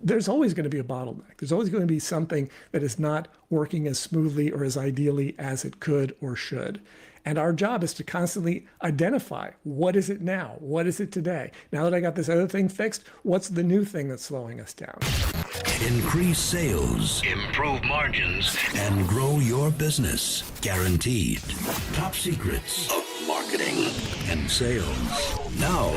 there's always going to be a bottleneck. There's always going to be something that is not working as smoothly or as ideally as it could or should. And our job is to constantly identify, what is it now? What is it today? Now that I got this other thing fixed, what's the new thing that's slowing us down? Increase sales, improve margins, and grow your business. Guaranteed. Top secrets of marketing and sales. Now,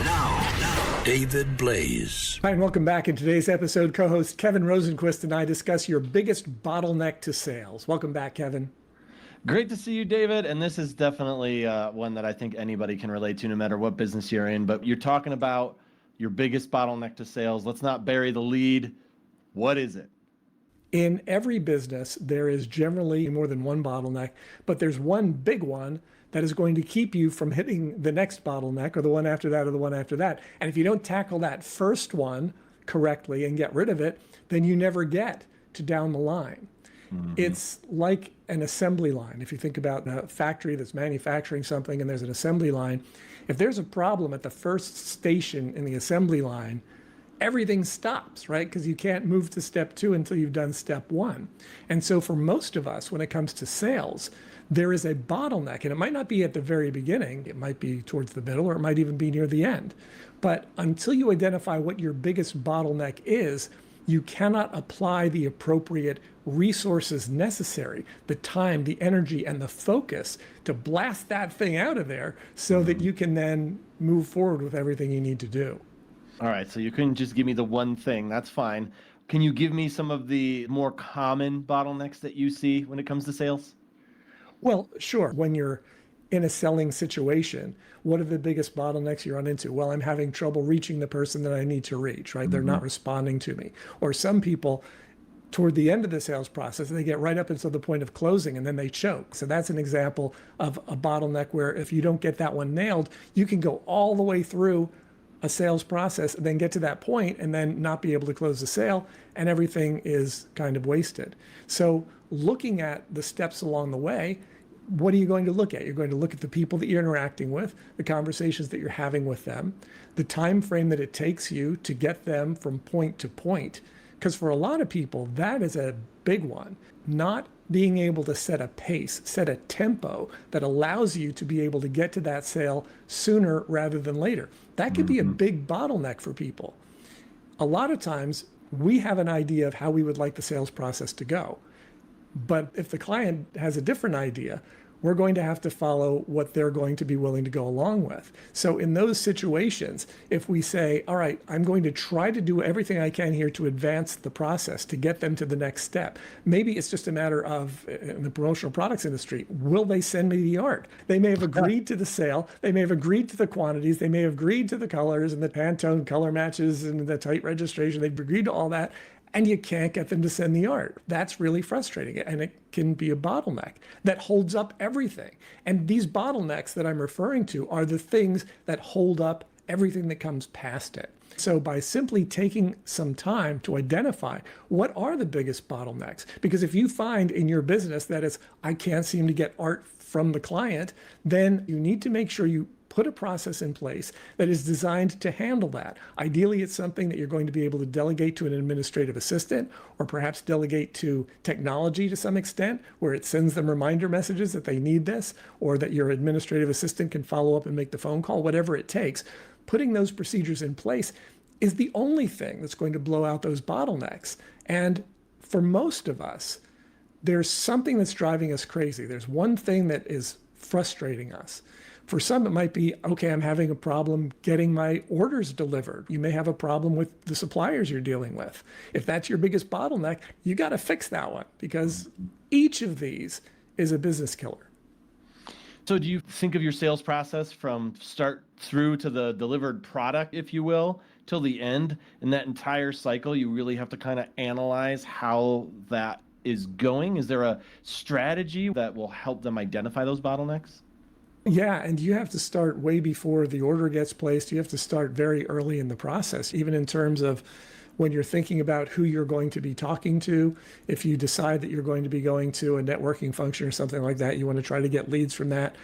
David Blaise. Hi, and welcome back. In today's episode, co-host Kevin Rosenquist and I discuss your biggest bottleneck to sales. Welcome back, Kevin. Great to see you, David. And this is definitely one that I think anybody can relate to no matter what business you're in. But you're talking about your biggest bottleneck to sales. Let's not bury the lead. What is it? In every business, there is generally more than one bottleneck, but there's one big one that is going to keep you from hitting the next bottleneck or the one after that or the one after that. And if you don't tackle that first one correctly and get rid of it, then you never get to down the line. Mm-hmm. It's like an assembly line. If you think about a factory that's manufacturing something and there's an assembly line, if there's a problem at the first station in the assembly line, everything stops, right? Because you can't move to step 2 until you've done step 1. And so for most of us, when it comes to sales, there is a bottleneck, and it might not be at the very beginning, it might be towards the middle, or it might even be near the end. But until you identify what your biggest bottleneck is, you cannot apply the appropriate resources necessary, the time, the energy, and the focus to blast that thing out of there so that you can then move forward with everything you need to do. All right, so you couldn't just give me the one thing. That's fine. Can you give me some of the more common bottlenecks that you see when it comes to sales? Well, sure. When you're in a selling situation, what are the biggest bottlenecks you run into? Well, I'm having trouble reaching the person that I need to reach, right? Mm-hmm. They're not responding to me. Or some people, toward the end of the sales process, they get right up until the point of closing and then they choke. So that's an example of a bottleneck where if you don't get that one nailed, you can go all the way through a sales process and then get to that point and then not be able to close the sale, and everything is kind of wasted. So looking at the steps along the way, what are you going to look at? You're going to look at the people that you're interacting with, the conversations that you're having with them, the time frame that it takes you to get them from point to point. Because for a lot of people, that is a big one. Not being able to set a pace, set a tempo that allows you to be able to get to that sale sooner rather than later. That could be a big bottleneck for people. A lot of times, we have an idea of how we would like the sales process to go. But if the client has a different idea, we're going to have to follow what they're going to be willing to go along with. So in those situations, if we say, all right, I'm going to try to do everything I can here to advance the process, to get them to the next step. Maybe it's just a matter of, in the promotional products industry, will they send me the art? They may have agreed to the sale. They may have agreed to the quantities. They may have agreed to the colors and the Pantone color matches and the tight registration. They've agreed to all that. And you can't get them to send the art. That's really frustrating. And it can be a bottleneck that holds up everything. And these bottlenecks that I'm referring to are the things that hold up everything that comes past it. So by simply taking some time to identify what are the biggest bottlenecks, because if you find in your business that it's, I can't seem to get art from the client, then you need to make sure you put a process in place that is designed to handle that. Ideally, it's something that you're going to be able to delegate to an administrative assistant, or perhaps delegate to technology to some extent, where it sends them reminder messages that they need this, or that your administrative assistant can follow up and make the phone call, whatever it takes. Putting those procedures in place is the only thing that's going to blow out those bottlenecks. And for most of us, there's something that's driving us crazy. There's one thing that is frustrating us. For some, it might be, okay, I'm having a problem getting my orders delivered. You may have a problem with the suppliers you're dealing with. If that's your biggest bottleneck, you got to fix that one, because each of these is a business killer. So do you think of your sales process from start through to the delivered product, if you will, till the end? In that entire cycle, you really have to kind of analyze how that is going. Is there a strategy that will help them identify those bottlenecks? Yeah, and you have to start way before the order gets placed. You have to start very early in the process, even in terms of when you're thinking about who you're going to be talking to. If you decide that you're going to be going to a networking function or something like that, you want to try to get leads from that.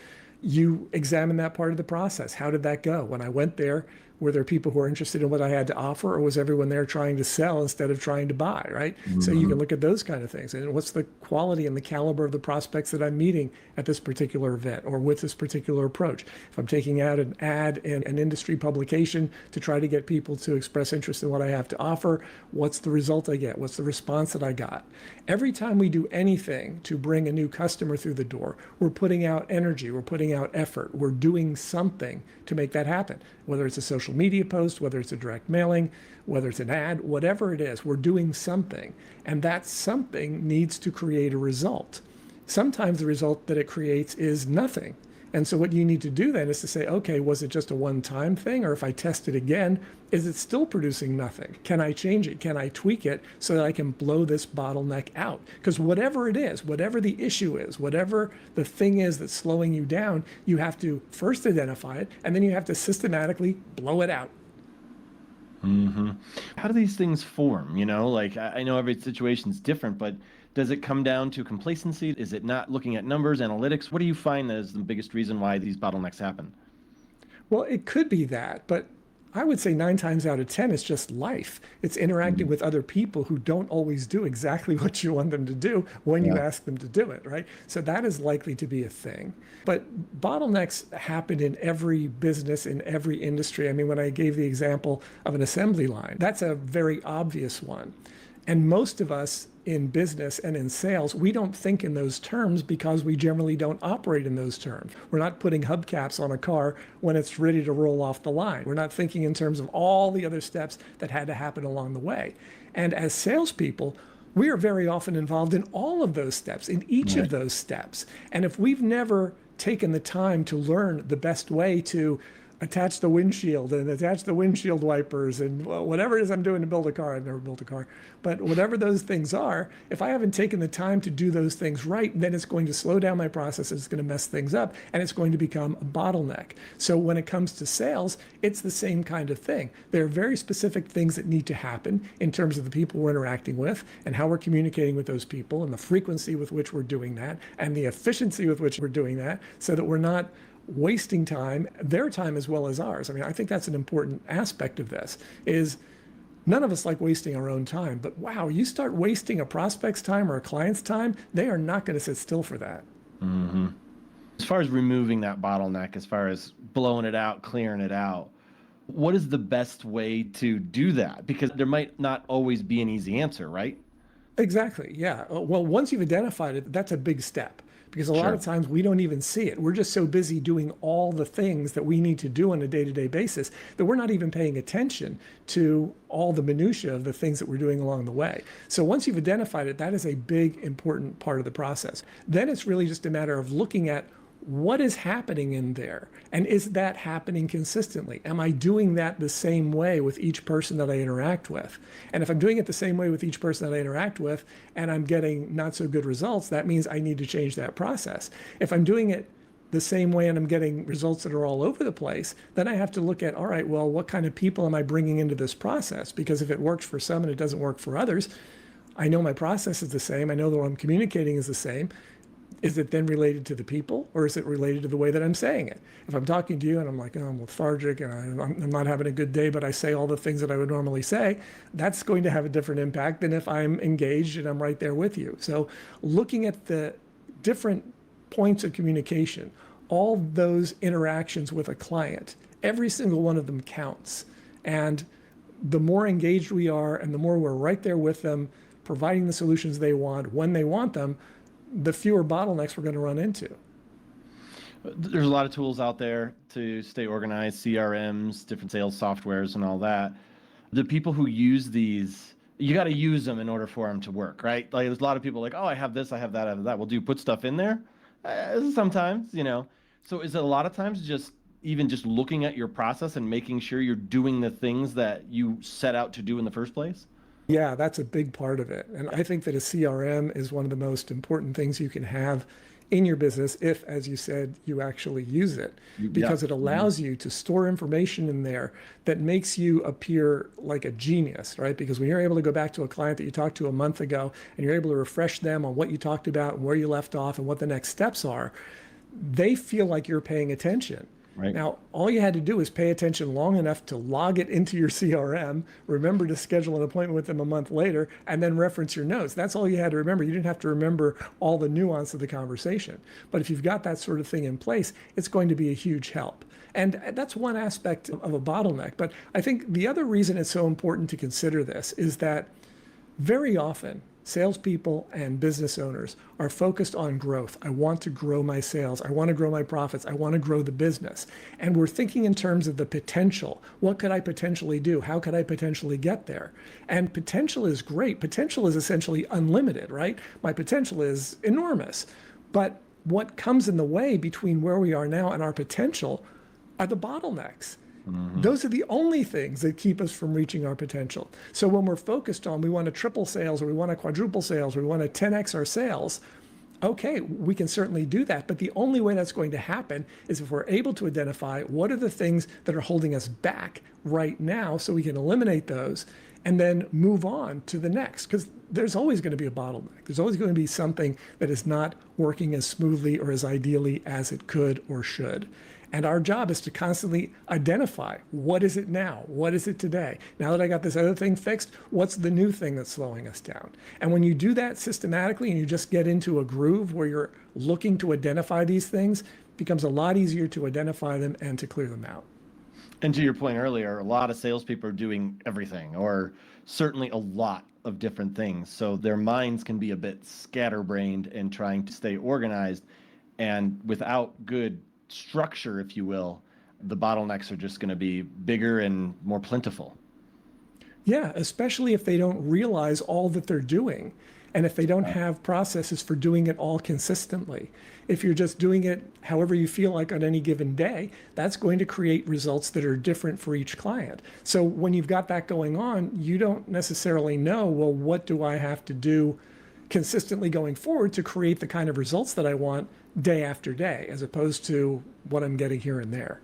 You examine that part of the process. How did that go? When I went there, Were there people who are interested in what I had to offer, or was everyone there trying to sell instead of trying to buy, right? So you can look at those kind of things. And what's the quality and the caliber of the prospects that I'm meeting at this particular event or with this particular approach? If I'm taking out an ad in an industry publication to try to get people to express interest in what I have to offer, what's the result I get? What's the response that I got? Every time we do anything to bring a new customer through the door, we're putting out energy, we're putting out effort, we're doing something to make that happen. Whether it's a social media post, whether it's a direct mailing, whether it's an ad, whatever it is, we're doing something. And that something needs to create a result. Sometimes the result that it creates is nothing. And so what you need to do then is to say, okay, was it just a one-time thing? Or if I test it again, is it still producing nothing? Can I change it? Can I tweak it so that I can blow this bottleneck out? Because whatever it is, whatever the issue is, whatever the thing is that's slowing you down, you have to first identify it, and then you have to systematically blow it out. How do these things form? You know, like I know every situation's different, but does it come down to complacency? Is it not looking at numbers, analytics? What do you find is the biggest reason why these bottlenecks happen? Well, it could be that, but I would say 9 times out of 10, it's just life. It's interacting with other people who don't always do exactly what you want them to do when you ask them to do it, right? So that is likely to be a thing. But bottlenecks happen in every business, in every industry. I mean, when I gave the example of an assembly line, that's a very obvious one. And most of us in business and in sales, we don't think in those terms because we generally don't operate in those terms. We're not putting hubcaps on a car when it's ready to roll off the line. We're not thinking in terms of all the other steps that had to happen along the way. And as salespeople, we are very often involved in all of those steps, in each of those steps. And if we've never taken the time to learn the best way to attach the windshield and attach the windshield wipers and whatever it is I'm doing to build a car. I've never built a car, but whatever those things are, if I haven't taken the time to do those things right, then it's going to slow down my process. It's going to mess things up, and it's going to become a bottleneck. So when it comes to sales, it's the same kind of thing. There are very specific things that need to happen in terms of the people we're interacting with and how we're communicating with those people and the frequency with which we're doing that and the efficiency with which we're doing that, so that we're not wasting time, their time as well as ours. I mean, I think that's an important aspect of this, is none of us like wasting our own time, but wow, you start wasting a prospect's time or a client's time, they are not going to sit still for that. As far as removing that bottleneck, as far as blowing it out, clearing it out, what is the best way to do that? Because there might not always be an easy answer, right? Exactly, yeah. Well, once you've identified it, that's a big step. Because a lot of times we don't even see it. We're just so busy doing all the things that we need to do on a day-to-day basis that we're not even paying attention to all the minutia of the things that we're doing along the way. So once you've identified it, that is a big, important part of the process. Then it's really just a matter of looking at what is happening in there, and is that happening consistently? Am I doing that the same way with each person that I interact with? And if I'm doing it the same way with each person that I interact with and I'm getting not so good results, that means I need to change that process. If I'm doing it the same way and I'm getting results that are all over the place, then I have to look at, all right, well, what kind of people am I bringing into this process? Because if it works for some and it doesn't work for others, I know my process is the same. I know that what I'm communicating is the same. Is it then related to the people, or is it related to the way that I'm saying it? If I'm talking to you and I'm like, oh, I'm lethargic and I'm not having a good day, but I say all the things that I would normally say, that's going to have a different impact than if I'm engaged and I'm right there with you. So looking at the different points of communication, all those interactions with a client, every single one of them counts. And the more engaged we are and the more we're right there with them, providing the solutions they want when they want them, the fewer bottlenecks we're going to run into. There's a lot of tools out there to stay organized, CRMs, different sales softwares and all that. The people who use these, you got to use them in order for them to work, right? Like there's a lot of people like, oh, I have this, I have that, I have that. Well, do you put stuff in there? Sometimes, you know. So is it a lot of times just looking at your process and making sure you're doing the things that you set out to do in the first place? Yeah, that's a big part of it. And I think that a CRM is one of the most important things you can have in your business if, as you said, you actually use it, because it allows you to store information in there that makes you appear like a genius, right? Because when you're able to go back to a client that you talked to a month ago and you're able to refresh them on what you talked about and where you left off and what the next steps are, they feel like you're paying attention. Right. Now, all you had to do was pay attention long enough to log it into your CRM, remember to schedule an appointment with them a month later, and then reference your notes. That's all you had to remember. You didn't have to remember all the nuance of the conversation. But if you've got that sort of thing in place, it's going to be a huge help. And that's one aspect of a bottleneck. But I think the other reason it's so important to consider this is that very often, salespeople and business owners are focused on growth. I want to grow my sales. I want to grow my profits. I want to grow the business. And we're thinking in terms of the potential. What could I potentially do? How could I potentially get there? And potential is great. Potential is essentially unlimited, right? My potential is enormous. But what comes in the way between where we are now and our potential are the bottlenecks. Those are the only things that keep us from reaching our potential. So when we're focused on we want to triple sales or we want to quadruple sales or we want to 10x our sales, okay, we can certainly do that. But the only way that's going to happen is if we're able to identify what are the things that are holding us back right now so we can eliminate those and then move on to the next. Because there's always going to be a bottleneck. There's always going to be something that is not working as smoothly or as ideally as it could or should. And our job is to constantly identify, what is it now? What is it today? Now that I got this other thing fixed, what's the new thing that's slowing us down? And when you do that systematically and you just get into a groove where you're looking to identify these things, it becomes a lot easier to identify them and to clear them out. And to your point earlier, a lot of salespeople are doing everything, or certainly a lot of different things. So their minds can be a bit scatterbrained and trying to stay organized. And without good structure, if you will, the bottlenecks are just going to be bigger and more plentiful. Yeah, especially if they don't realize all that they're doing and if they don't have processes for doing it all consistently. If you're just doing it however you feel like on any given day, that's going to create results that are different for each client. So when you've got that going on, you don't necessarily know, well, what do I have to do consistently going forward to create the kind of results that I want day after day, as opposed to what I'm getting here and there.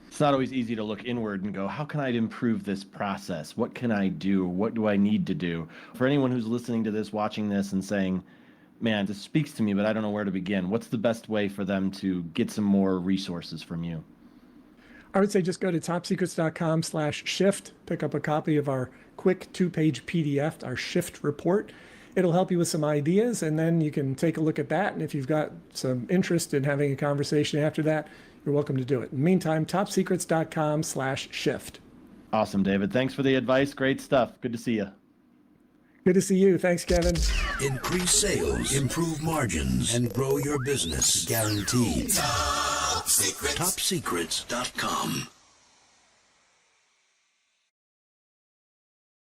It's not always easy to look inward and go, how can I improve this process? What can I do? What do I need to do? For anyone who's listening to this, watching this and saying, man, this speaks to me, but I don't know where to begin. What's the best way for them to get some more resources from you? I would say just go to topsecrets.com/shift, pick up a copy of our quick 2-page PDF, our shift report. It'll help you with some ideas, and then you can take a look at that. And if you've got some interest in having a conversation after that, you're welcome to do it. In the meantime, topsecrets.com/shift. Awesome, David. Thanks for the advice. Great stuff. Good to see you. Good to see you. Thanks, Kevin. Increase sales, improve margins, and grow your business. Guaranteed. Top Secrets. TopSecrets.com.